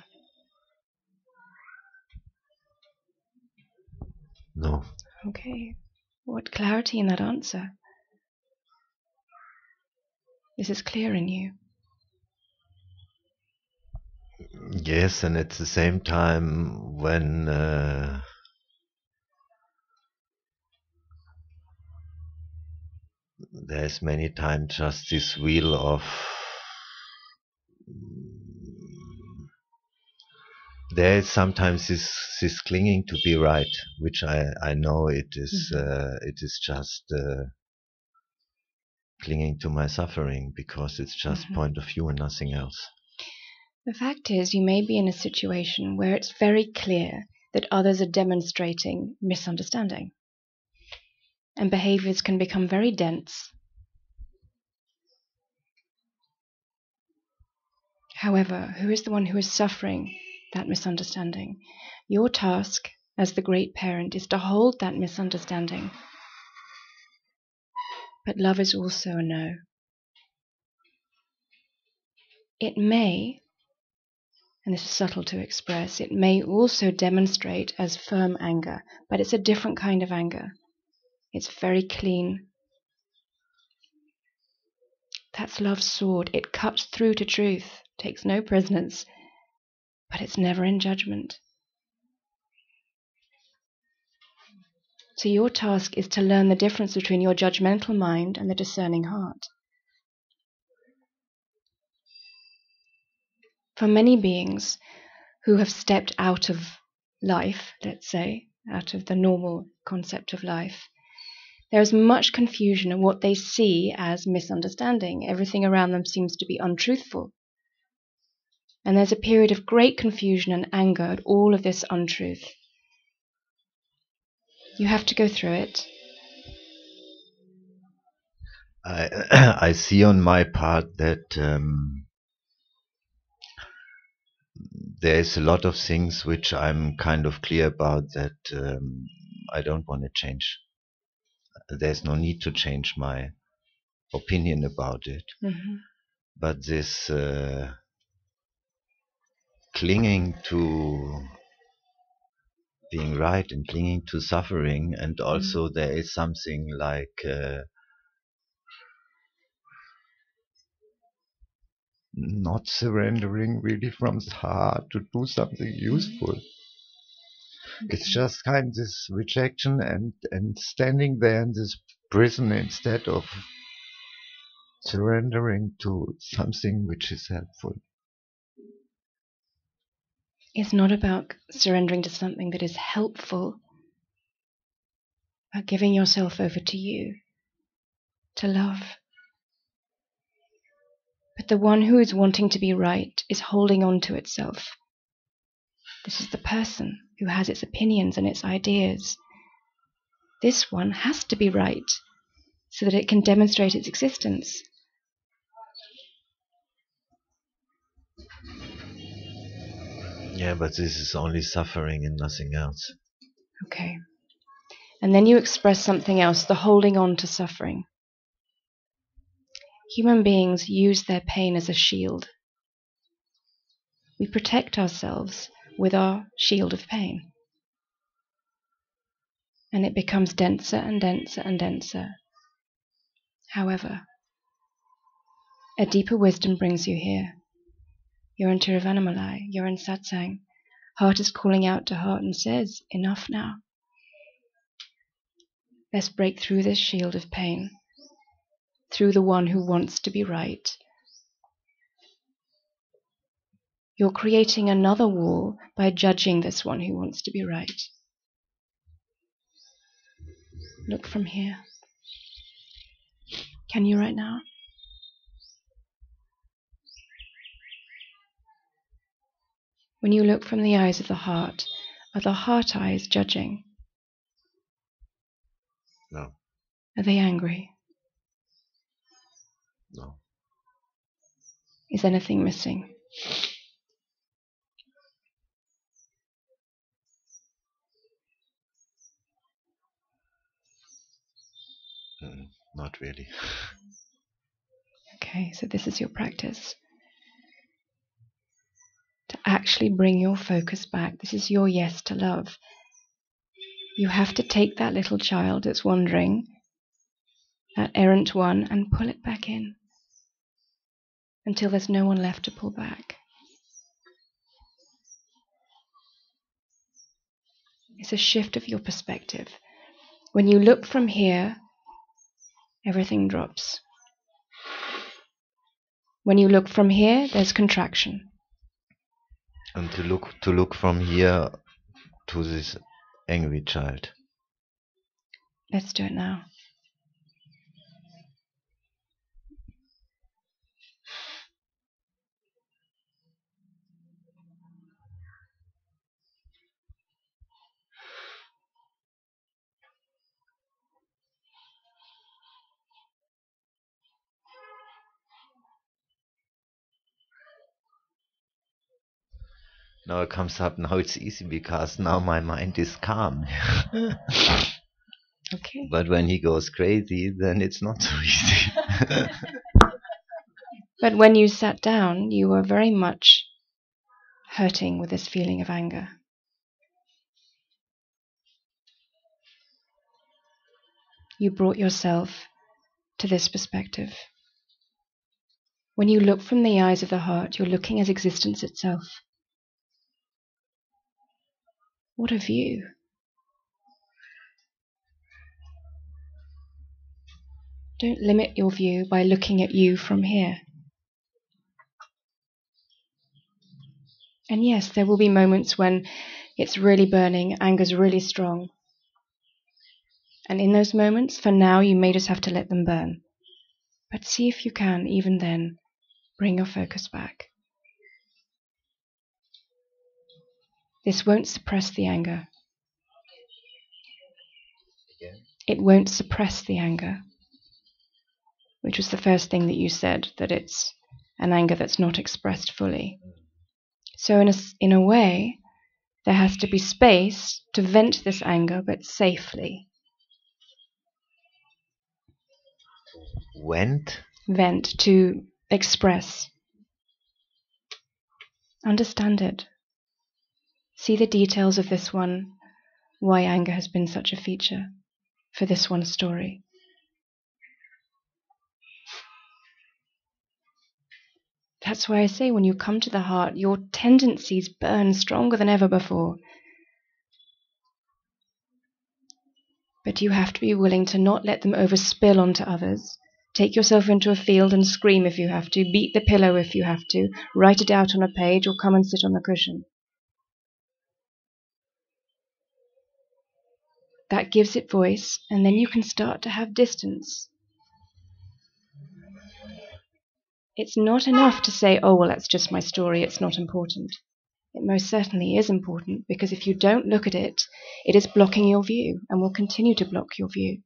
No. Okay. What clarity in that answer. This is clear in you. Yes, and at the same time, when there's many times just this wheel of there is sometimes this clinging to be right, which I know it is just clinging to my suffering because it's just point of view and nothing else. The fact is, you may be in a situation where it's very clear that others are demonstrating misunderstanding. And behaviors can become very dense However, who is the one who is suffering that misunderstanding? Your task as the great parent is to hold that misunderstanding. But love is also a no. It may, and this is subtle to express, it may also demonstrate as firm anger, but it's a different kind of anger. It's very clean. That's love's sword. It cuts through to truth, takes no prisoners, but it's never in judgment. So your task is to learn the difference between your judgmental mind and the discerning heart. For many beings who have stepped out of life, let's say, out of the normal concept of life, there is much confusion in what they see as misunderstanding. Everything around them seems to be untruthful. And there's a period of great confusion and anger at all of this untruth. You have to go through it. I see on my part that there is a lot of things which I'm kind of clear about that I don't want to change. There's no need to change my opinion about it. Mm-hmm. But this clinging to being right and clinging to suffering, and also there is something like not surrendering really from the heart to do something useful. It's just kind of this rejection and standing there in this prison instead of surrendering to something which is helpful. It's not about surrendering to something that is helpful, but giving yourself over to you, to love. But the one who is wanting to be right is holding on to itself. This is the person who has its opinions and its ideas. This one has to be right so that it can demonstrate its existence. Yeah, but this is only suffering and nothing else. Okay. And then you express something else, the holding on to suffering. Human beings use their pain as a shield. We protect ourselves with our shield of pain. And it becomes denser and denser and denser. However, a deeper wisdom brings you here. You're in Tiruvannamalai, you're in Satsang. Heart is calling out to heart and says, enough now. Let's break through this shield of pain, through the one who wants to be right. You're creating another wall by judging this one who wants to be right. Look from here. Can you right now? When you look from the eyes of the heart, are the heart eyes judging? No. Are they angry? No. Is anything missing? Not really. Okay, so this is your practice. To actually bring your focus back. This is your yes to love. You have to take that little child that's wandering, that errant one, and pull it back in until there's no one left to pull back. It's a shift of your perspective. When you look from here, everything drops. When you look from here, there's contraction. And to look from here to this angry child. Let's do it now. Now it comes up. Now it's easy because now my mind is calm. Okay. But when he goes crazy, then it's not so easy. But when you sat down, you were very much hurting with this feeling of anger. You brought yourself to this perspective. When you look from the eyes of the heart, you're looking at existence itself. What a view. Don't limit your view by looking at you from here. And yes, there will be moments when it's really burning, anger's really strong. And in those moments, for now, you may just have to let them burn. But see if you can, even then, bring your focus back. This won't suppress the anger. It won't suppress the anger, which was the first thing that you said, that it's an anger that's not expressed fully. So in a way, there has to be space to vent this anger, but safely. Vent, to express. Understand it. See the details of this one, why anger has been such a feature for this one story. That's why I say when you come to the heart, your tendencies burn stronger than ever before. But you have to be willing to not let them overspill onto others. Take yourself into a field and scream if you have to, beat the pillow if you have to, write it out on a page or come and sit on the cushion. That gives it voice, and then you can start to have distance. It's not enough to say, oh, well, that's just my story, it's not important. It most certainly is important, because if you don't look at it, it is blocking your view and will continue to block your view.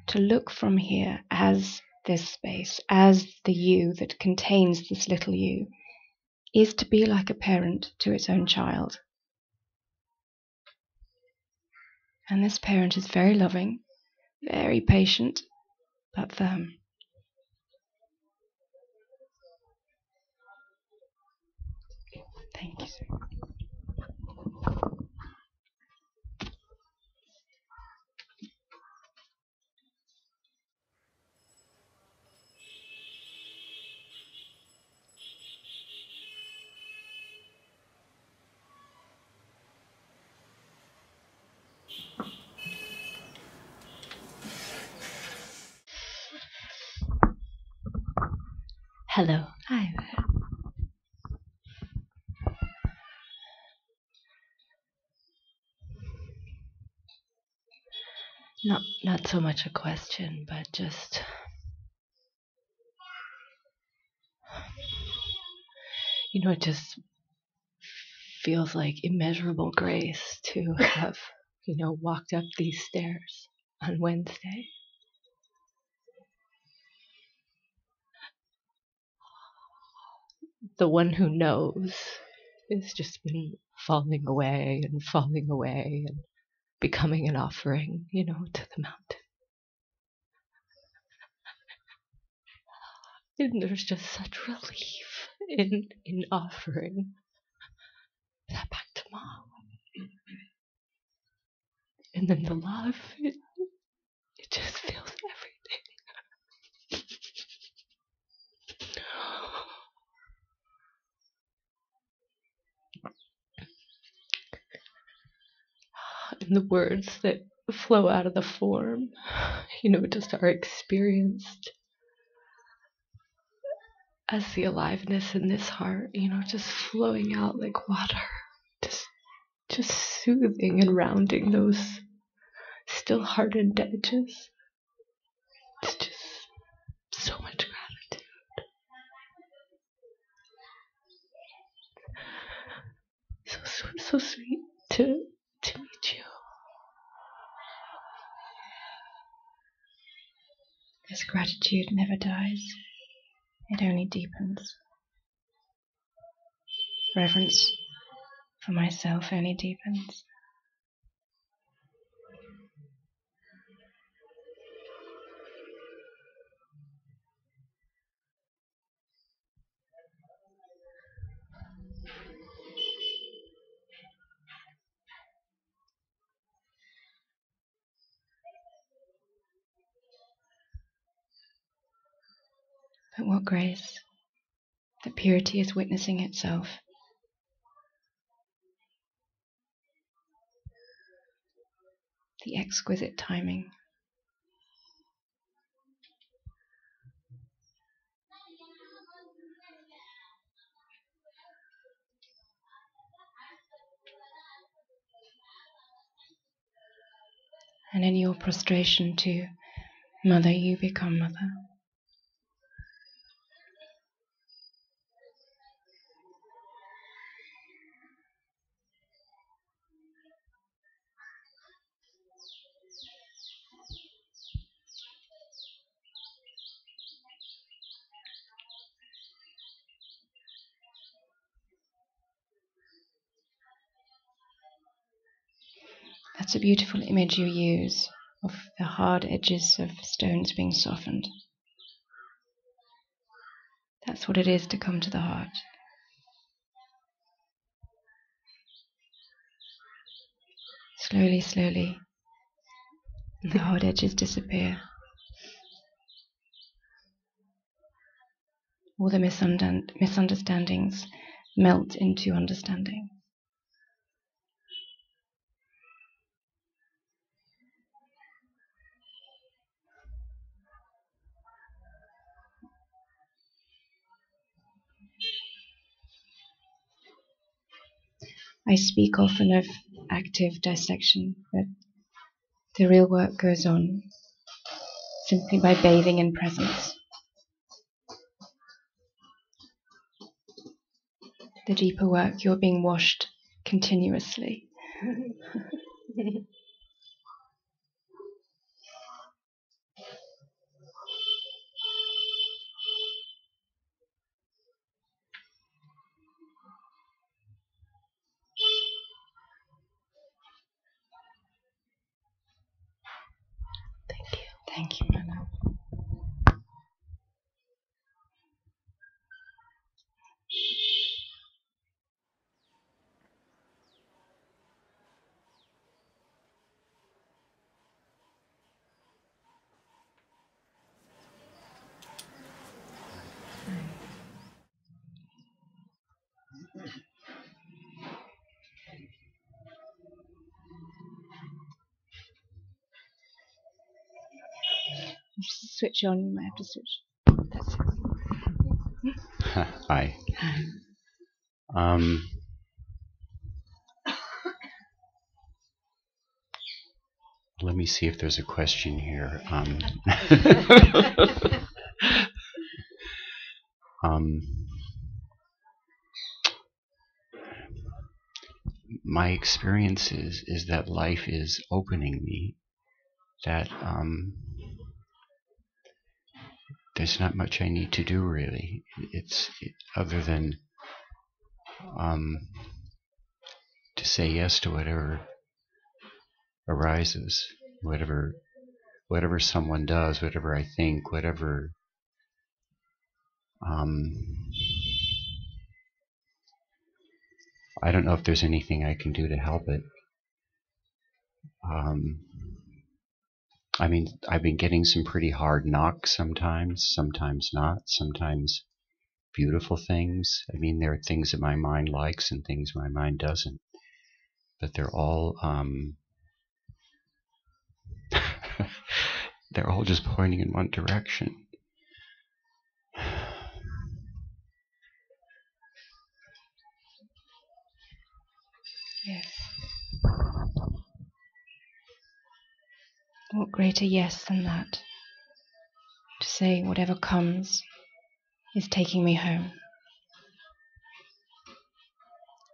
To look from here as this space, as the you that contains this little you, is to be like a parent to its own child. And this parent is very loving, very patient, but firm. Thank you, sir. Hello. Hi there. Not so much a question, but just it just feels like immeasurable grace to have, walked up these stairs on Wednesday. The one who knows has just been falling away and becoming an offering, to the mountain. And there's just such relief in offering that back to Mom. And then the love, it just feels everything. And the words that flow out of the form, just are experienced as the aliveness in this heart, just flowing out like water, just soothing and rounding those still hardened edges. It's just so much gratitude. So sweet to meet Gratitude never dies. It only deepens. Reverence for myself only deepens. But what grace that purity is witnessing itself. The exquisite timing. And in your prostration to Mother, you become Mother. That's a beautiful image you use of the hard edges of stones being softened. That's what it is to come to the heart. Slowly, slowly, the hard edges disappear. All the misunderstandings melt into understanding. I speak often of active dissection, but the real work goes on simply by bathing in presence. The deeper work, you're being washed continuously. Thank you, Mana. Switch on, you might have to switch. That's it. Hi. Let me see if there's a question here. My experience is that life is opening me, that there's not much I need to do really. Other than to say yes to whatever arises, whatever someone does, whatever I think, whatever I don't know if there's anything I can do to help it. I mean, I've been getting some pretty hard knocks sometimes not, sometimes beautiful things. I mean, there are things that my mind likes and things my mind doesn't, but they're all they're all just pointing in one direction. Yes. What greater yes than that? To say whatever comes is taking me home.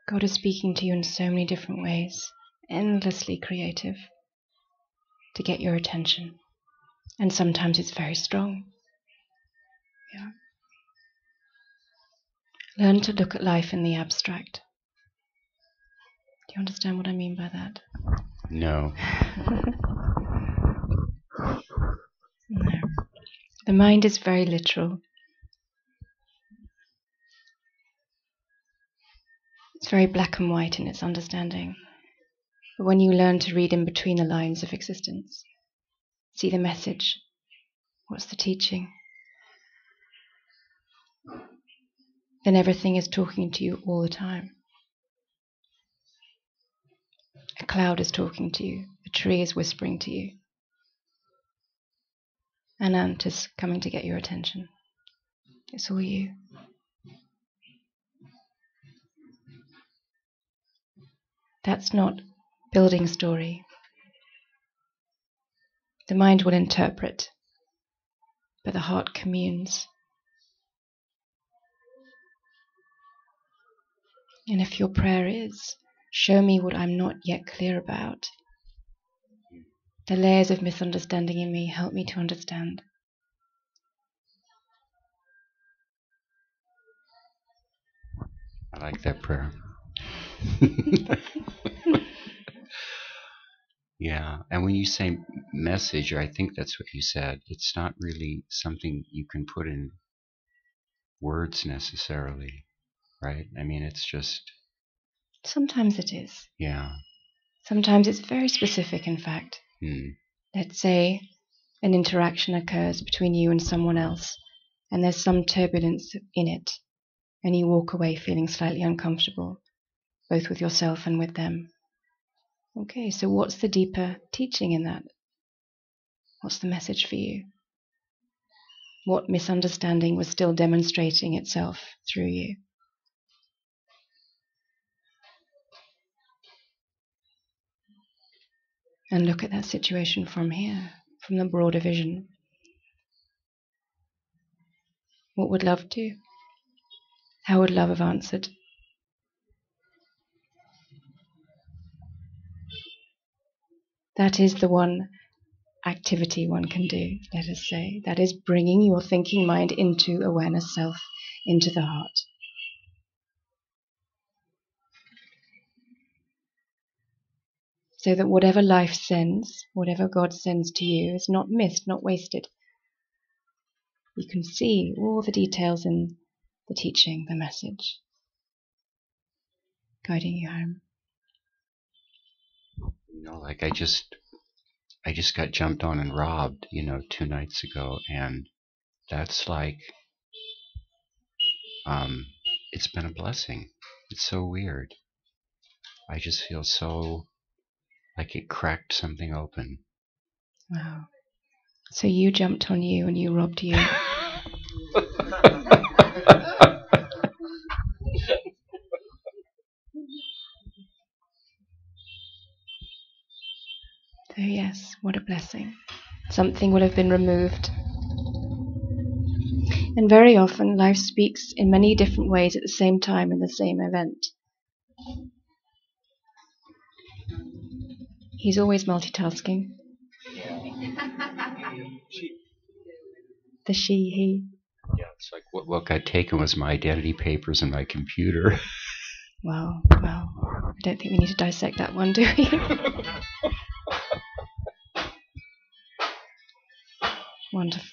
God is speaking to you in so many different ways, endlessly creative, to get your attention. And sometimes it's very strong, Yeah. Learn to look at life in the abstract. Do you understand what I mean by that? No. No. The mind is very literal. It's very black and white in its understanding. But when you learn to read in between the lines of existence, see the message, what's the teaching, then everything is talking to you all the time. A cloud is talking to you, a tree is whispering to you, an ant is coming to get your attention. It's all you. That's not building story. The mind will interpret, but the heart communes. And if your prayer is, show me what I'm not yet clear about, the layers of misunderstanding in me, help me to understand. I like that prayer. Yeah, and when you say message, I think that's what you said, it's not really something you can put in words necessarily, right? I mean, it's just... Sometimes it is. Yeah. Sometimes it's very specific, in fact. Let's say an interaction occurs between you and someone else, and there's some turbulence in it, and you walk away feeling slightly uncomfortable, both with yourself and with them. Okay, so what's the deeper teaching in that? What's the message for you? What misunderstanding was still demonstrating itself through you? And look at that situation from here, from the broader vision. What would love do? How would love have answered? That is the one activity one can do, let us say. That is bringing your thinking mind into awareness self, into the heart. So that whatever life sends, whatever God sends to you, is not missed, not wasted. You can see all the details in the teaching, the message, guiding you home. You know, like I just got jumped on and robbed, 2 nights ago, and that's like, it's been a blessing. It's so weird. I just feel so like it cracked something open. Wow. So you jumped on you and you robbed you. So yes, what a blessing. Something will have been removed. And very often life speaks in many different ways at the same time in the same event. He's always multitasking. The she, he. Yeah, it's like what got taken was my identity papers and my computer. Wow, well, I don't think we need to dissect that one, do we? Wonderful.